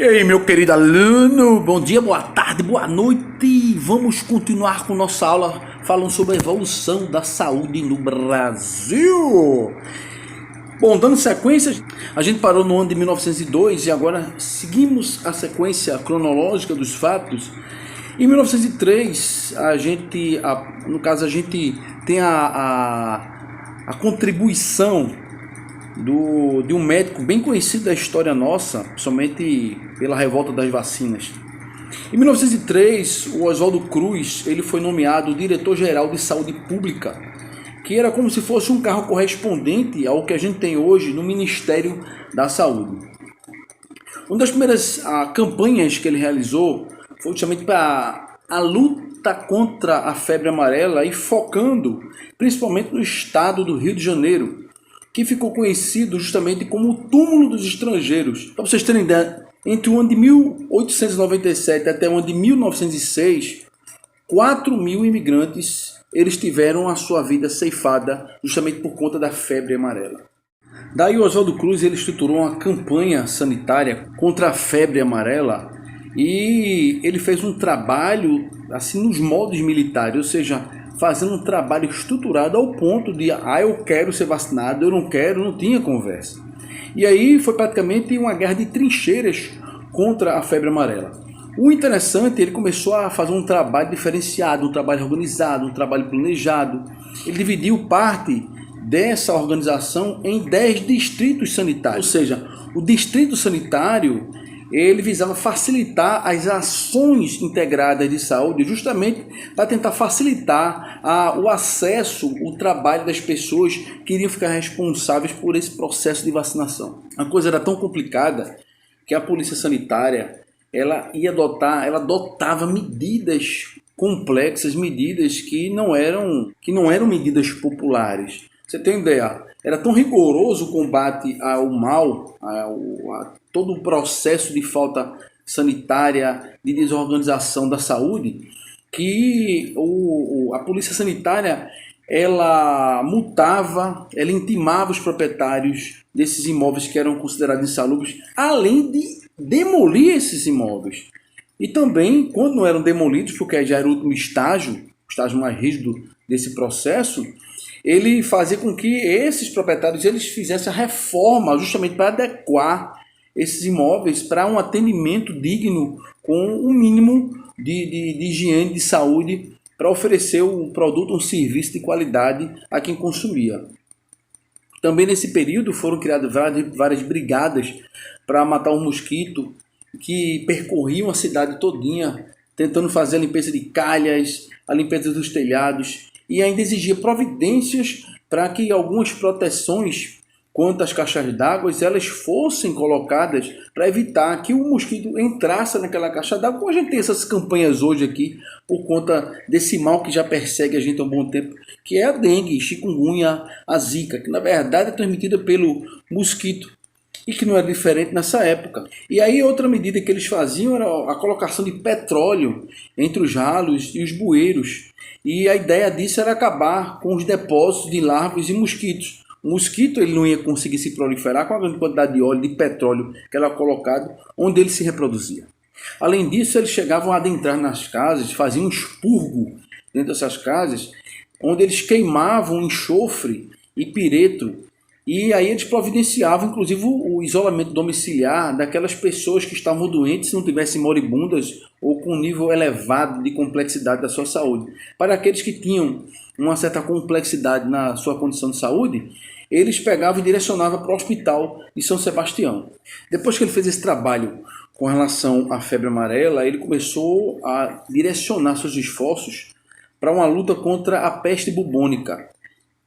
aí, meu querido aluno, bom dia, boa tarde, boa noite. Vamos continuar com nossa aula falando sobre a evolução da saúde no Brasil. Bom, dando sequência, a gente parou no ano de 1902 e agora seguimos a sequência cronológica dos fatos. Em 1903, a gente tem a contribuição de um médico bem conhecido da história nossa, principalmente pela revolta das vacinas. Em 1903, o Oswaldo Cruz ele foi nomeado diretor-geral de saúde pública, que era como se fosse um cargo correspondente ao que a gente tem hoje no Ministério da Saúde. Uma das primeiras campanhas que ele realizou foi justamente para a luta contra a febre amarela e focando principalmente no estado do Rio de Janeiro, que ficou conhecido justamente como o túmulo dos estrangeiros. Para vocês terem ideia, entre o ano de 1897 até o ano de 1906, 4.000 imigrantes eles tiveram a sua vida ceifada justamente por conta da febre amarela. Daí o Oswaldo Cruz ele estruturou uma campanha sanitária contra a febre amarela e ele fez um trabalho assim nos moldes militares, ou seja, fazendo um trabalho estruturado ao ponto de eu quero ser vacinado, eu não quero, não tinha conversa. E aí foi praticamente uma guerra de trincheiras contra a febre amarela. O interessante, ele começou a fazer um trabalho diferenciado, um trabalho organizado, um trabalho planejado. Ele dividiu parte dessa organização em 10 distritos sanitários, ou seja, o distrito sanitário ele visava facilitar as ações integradas de saúde, justamente para tentar facilitar o acesso, o trabalho das pessoas que iriam ficar responsáveis por esse processo de vacinação. A coisa era tão complicada que a polícia sanitária ela adotava medidas complexas, medidas que não eram medidas populares. Você tem ideia? Era tão rigoroso o combate ao mal, a todo o processo de falta sanitária, de desorganização da saúde, que a polícia sanitária ela multava, ela intimava os proprietários desses imóveis que eram considerados insalubres, além de demolir esses imóveis. E também, quando não eram demolidos, porque já era o último estágio, o estágio mais rígido desse processo, ele fazia com que esses proprietários eles fizessem a reforma justamente para adequar esses imóveis para um atendimento digno com um mínimo de higiene, de saúde, para oferecer um produto, um serviço de qualidade a quem consumia. Também nesse período foram criadas várias brigadas para matar um mosquito que percorriam a cidade todinha, tentando fazer a limpeza de calhas, a limpeza dos telhados, e ainda exigia providências para que algumas proteções quanto às caixas d'água elas fossem colocadas para evitar que o mosquito entrasse naquela caixa d'água. Como a gente tem essas campanhas hoje aqui, por conta desse mal que já persegue a gente há um bom tempo, que é a dengue, chikungunya, a zika, que na verdade é transmitida pelo mosquito e que não era diferente nessa época. E aí outra medida que eles faziam era a colocação de petróleo entre os ralos e os bueiros. E a ideia disso era acabar com os depósitos de larvas e mosquitos. O mosquito ele não ia conseguir se proliferar com a grande quantidade de óleo, de petróleo que era colocado onde ele se reproduzia. Além disso, eles chegavam a adentrar nas casas, faziam um expurgo dentro dessas casas, onde eles queimavam enxofre e pireto. E aí eles providenciavam, inclusive, o isolamento domiciliar daquelas pessoas que estavam doentes, se não tivessem moribundas ou com um nível elevado de complexidade da sua saúde. Para aqueles que tinham uma certa complexidade na sua condição de saúde, eles pegavam e direcionavam para o hospital de São Sebastião. Depois que ele fez esse trabalho com relação à febre amarela, ele começou a direcionar seus esforços para uma luta contra a peste bubônica,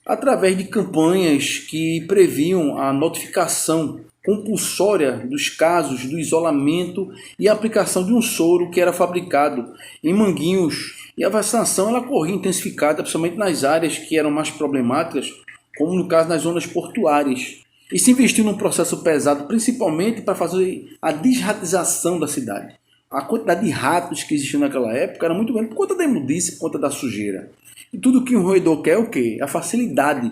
através de campanhas que previam a notificação compulsória dos casos do isolamento e a aplicação de um soro que era fabricado em Manguinhos. E a vacinação ela corria intensificada, principalmente nas áreas que eram mais problemáticas, como no caso nas zonas portuárias. E se investiu num processo pesado, principalmente para fazer a desratização da cidade. A quantidade de ratos que existiam naquela época era muito grande por conta da imundice, por conta da sujeira. E tudo que um roedor quer é o quê? A facilidade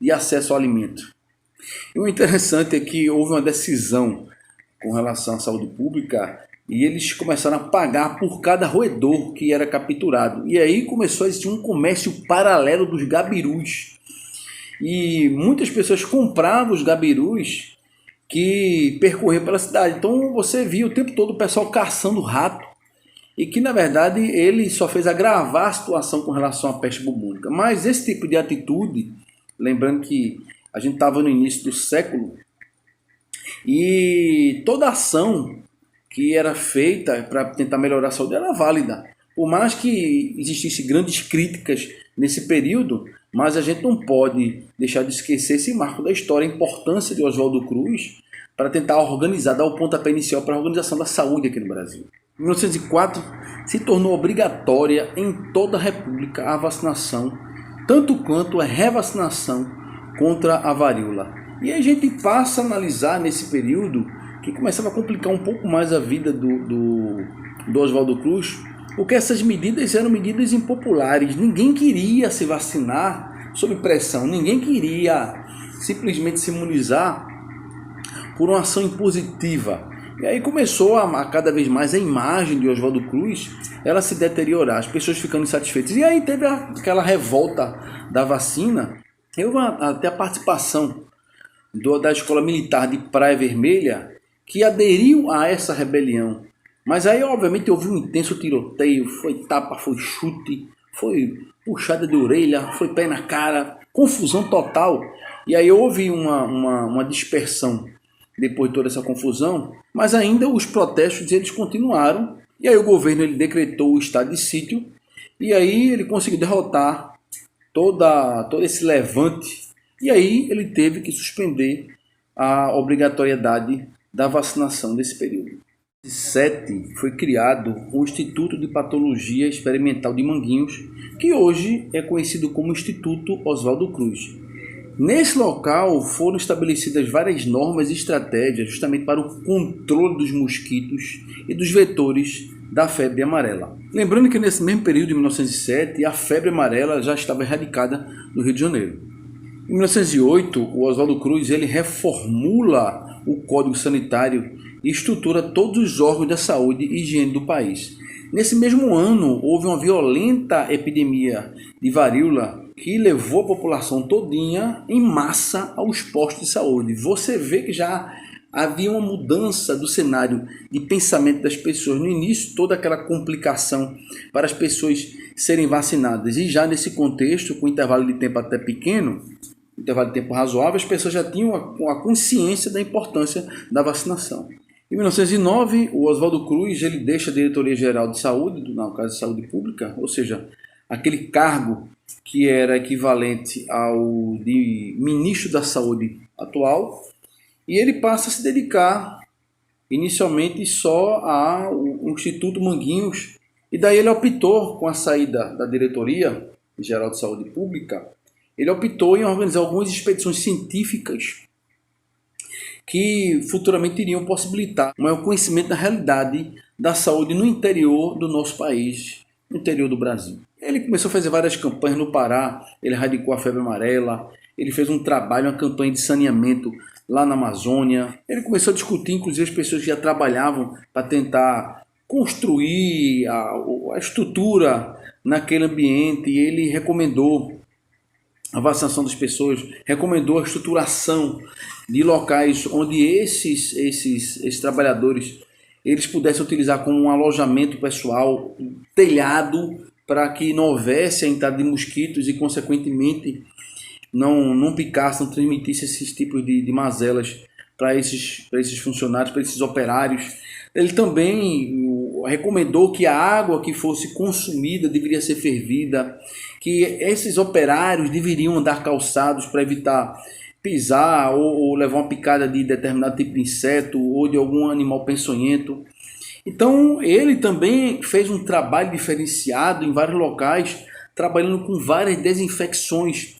de acesso ao alimento. E o interessante é que houve uma decisão com relação à saúde pública, e eles começaram a pagar por cada roedor que era capturado. E aí começou a existir um comércio paralelo dos gabirus. E muitas pessoas compravam os gabirus que percorriam pela cidade. Então você via o tempo todo o pessoal caçando rato, e que na verdade ele só fez agravar a situação com relação à peste bubônica. Mas esse tipo de atitude, lembrando que a gente estava no início do século, e toda ação que era feita para tentar melhorar a saúde era válida. Por mais que existissem grandes críticas nesse período, mas a gente não pode deixar de esquecer esse marco da história, a importância de Oswaldo Cruz para tentar organizar, dar o pontapé inicial para a organização da saúde aqui no Brasil. Em 1904, se tornou obrigatória em toda a República a vacinação, tanto quanto a revacinação contra a varíola. E aí a gente passa a analisar nesse período que começava a complicar um pouco mais a vida do Oswaldo Cruz, porque essas medidas eram medidas impopulares. Ninguém queria se vacinar sob pressão, ninguém queria simplesmente se imunizar por uma ação impositiva. E aí começou a cada vez mais a imagem de Oswaldo Cruz ela se deteriorar, as pessoas ficando insatisfeitas. E aí teve aquela revolta da vacina, até a participação da Escola Militar de Praia Vermelha, que aderiu a essa rebelião. Mas aí, obviamente, houve um intenso tiroteio, foi tapa, foi chute, foi puxada de orelha, foi pé na cara, confusão total. E aí houve uma dispersão depois de toda essa confusão, mas ainda os protestos eles continuaram. E aí o governo ele decretou o estado de sítio, e aí ele conseguiu derrotar todo esse levante. E aí ele teve que suspender a obrigatoriedade da vacinação desse período. Em 2007 foi criado o Instituto de Patologia Experimental de Manguinhos, que hoje é conhecido como Instituto Oswaldo Cruz. Nesse local foram estabelecidas várias normas e estratégias justamente para o controle dos mosquitos e dos vetores da febre amarela. Lembrando que nesse mesmo período de 1907 a febre amarela já estava erradicada no Rio de Janeiro. Em 1908 o Oswaldo Cruz ele reformula o Código Sanitário e estrutura todos os órgãos da saúde e higiene do país. Nesse mesmo ano, houve uma violenta epidemia de varíola que levou a população todinha em massa aos postos de saúde. Você vê que já havia uma mudança do cenário de pensamento das pessoas. No início, toda aquela complicação para as pessoas serem vacinadas. E já nesse contexto, com intervalo de tempo até pequeno, intervalo de tempo razoável, as pessoas já tinham a consciência da importância da vacinação. Em 1909, o Oswaldo Cruz ele deixa a Diretoria Geral de Saúde, no caso de Saúde Pública, ou seja, aquele cargo que era equivalente ao de Ministro da Saúde atual, e ele passa a se dedicar inicialmente só ao Instituto Manguinhos, e daí ele optou, com a saída da Diretoria Geral de Saúde Pública, ele optou em organizar algumas expedições científicas que futuramente iriam possibilitar um maior conhecimento da realidade da saúde no interior do nosso país, no interior do Brasil. Ele começou a fazer várias campanhas no Pará, ele erradicou a febre amarela, ele fez um trabalho, uma campanha de saneamento lá na Amazônia. Ele começou a discutir, inclusive, as pessoas que já trabalhavam para tentar construir a estrutura naquele ambiente, e ele recomendou a vacinação das pessoas, recomendou a estruturação de locais onde esses trabalhadores eles pudessem utilizar como um alojamento pessoal, telhado, para que não houvesse a entrada de mosquitos e, consequentemente, não picasse, não transmitisse esses tipos de mazelas para esses funcionários, para esses operários. Ele também recomendou que a água que fosse consumida deveria ser fervida, que esses operários deveriam andar calçados para evitar pisar ou levar uma picada de determinado tipo de inseto ou de algum animal peçonhento. Então ele também fez um trabalho diferenciado em vários locais, trabalhando com várias desinfecções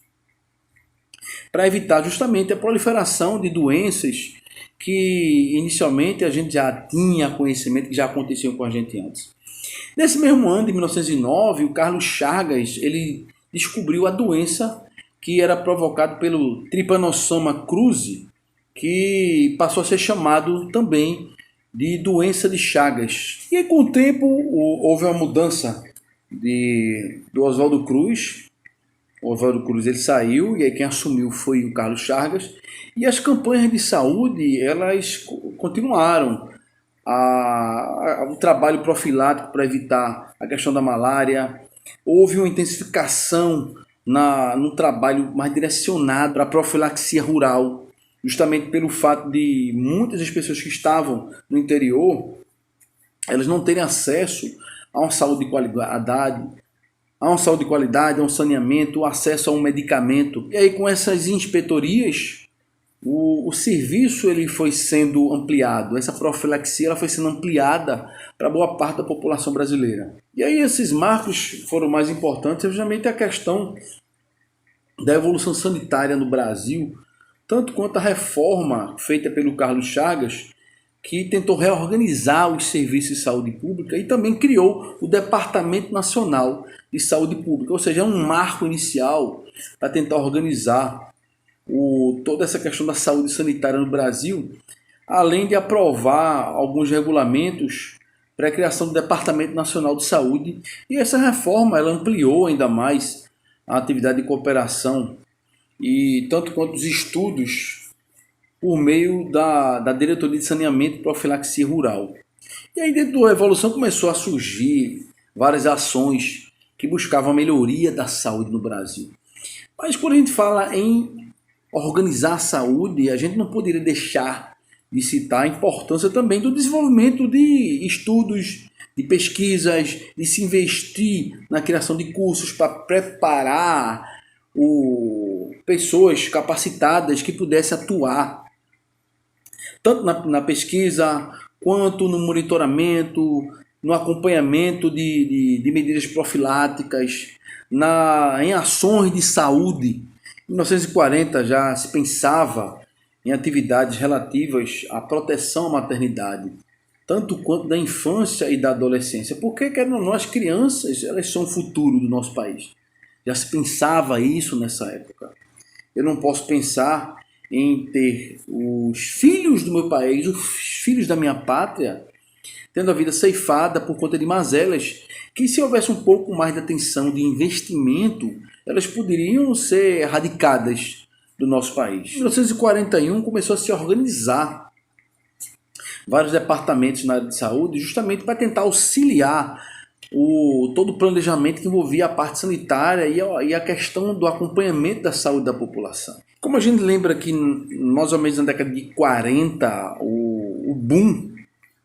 para evitar justamente a proliferação de doenças que inicialmente a gente já tinha conhecimento, que já aconteciam com a gente antes. Nesse mesmo ano, de 1909, o Carlos Chagas ele descobriu a doença que era provocada pelo Trypanosoma cruzi, que passou a ser chamado também de doença de Chagas. E aí, com o tempo, houve uma mudança do Oswaldo Cruz. O Oswaldo Cruz ele saiu, e aí quem assumiu foi o Carlos Chagas. E as campanhas de saúde, elas continuaram. O trabalho profilático para evitar a questão da malária. Houve uma intensificação no trabalho mais direcionado para a profilaxia rural, justamente pelo fato de muitas das pessoas que estavam no interior, elas não terem acesso a uma saúde de qualidade, a um saneamento, acesso a um medicamento. E aí, com essas inspetorias, o serviço ele foi sendo ampliado, essa profilaxia ela foi sendo ampliada para boa parte da população brasileira. E aí esses marcos foram mais importantes, justamente a questão da evolução sanitária no Brasil, tanto quanto a reforma feita pelo Carlos Chagas, que tentou reorganizar os serviços de saúde pública e também criou o Departamento Nacional de Saúde Pública, ou seja, é um marco inicial para tentar organizar toda essa questão da saúde sanitária no Brasil, além de aprovar alguns regulamentos para a criação do Departamento Nacional de Saúde. E essa reforma ela ampliou ainda mais a atividade de cooperação e tanto quanto os estudos por meio da Diretoria de Saneamento e Profilaxia Rural. E aí dentro da evolução começou a surgir várias ações que buscavam a melhoria da saúde no Brasil. Mas quando a gente fala em organizar a saúde, a gente não poderia deixar de citar a importância também do desenvolvimento de estudos, de pesquisas, de se investir na criação de cursos para preparar pessoas capacitadas que pudessem atuar tanto na pesquisa quanto no monitoramento, no acompanhamento de medidas profiláticas, em ações de saúde. Em 1940 já se pensava em atividades relativas à proteção à maternidade, tanto quanto da infância e da adolescência, porque querendo ou não, as crianças elas são o futuro do nosso país. Já se pensava isso nessa época. Eu não posso pensar em ter os filhos do meu país, os filhos da minha pátria, tendo a vida ceifada por conta de mazelas, que se houvesse um pouco mais de atenção, de investimento, elas poderiam ser erradicadas do nosso país. Em 1941 começou a se organizar vários departamentos na área de saúde, justamente para tentar auxiliar todo o planejamento que envolvia a parte sanitária e a questão do acompanhamento da saúde da população. Como a gente lembra que mais ou menos na década de 40, o boom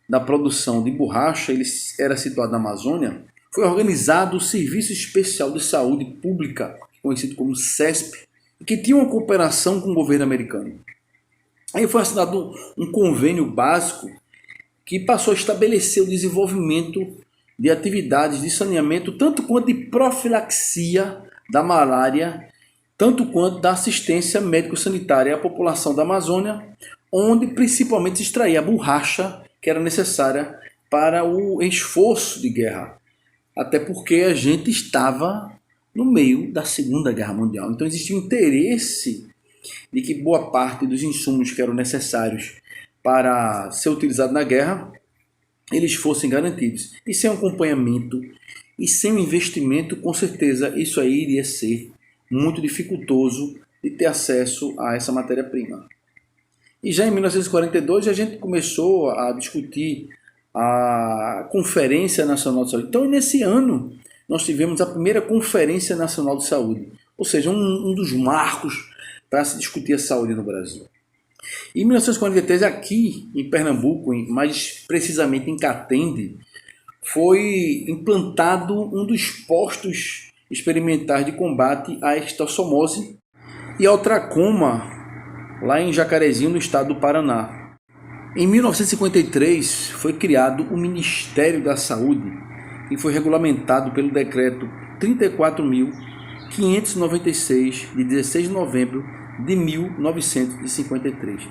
da produção de borracha ele era situado na Amazônia, foi organizado o Serviço Especial de Saúde Pública, conhecido como CESP, que tinha uma cooperação com o governo americano. Aí foi assinado um convênio básico que passou a estabelecer o desenvolvimento de atividades de saneamento, tanto quanto de profilaxia da malária, tanto quanto da assistência médico-sanitária à população da Amazônia, onde principalmente se extraía a borracha que era necessária para o esforço de guerra, até porque a gente estava no meio da Segunda Guerra Mundial. Então existia um interesse de que boa parte dos insumos que eram necessários para ser utilizados na guerra, eles fossem garantidos. E sem acompanhamento e sem investimento, com certeza isso aí iria ser muito dificultoso de ter acesso a essa matéria-prima. E já em 1942 a gente começou a discutir a Conferência Nacional de Saúde. Então, nesse ano, nós tivemos a primeira Conferência Nacional de Saúde, ou seja, um dos marcos para se discutir a saúde no Brasil. Em 1943, aqui em Pernambuco, mais precisamente em Catende, foi implantado um dos postos experimentais de combate à estossomose e ao tracoma, lá em Jacarezinho, no estado do Paraná. Em 1953, foi criado o Ministério da Saúde, que foi regulamentado pelo Decreto 34.596, de 16 de novembro de 1953.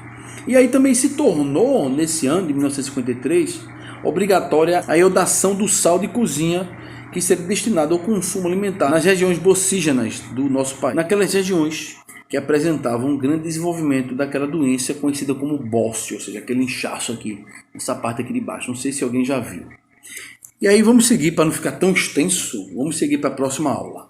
E aí também se tornou, nesse ano de 1953, obrigatória a iodação do sal de cozinha que seria destinado ao consumo alimentar nas regiões bocígenas do nosso país, naquelas regiões que apresentavam um grande desenvolvimento daquela doença conhecida como bócio, ou seja, aquele inchaço aqui, essa parte aqui de baixo. Não sei se alguém já viu. E aí vamos seguir, para não ficar tão extenso, vamos seguir para a próxima aula.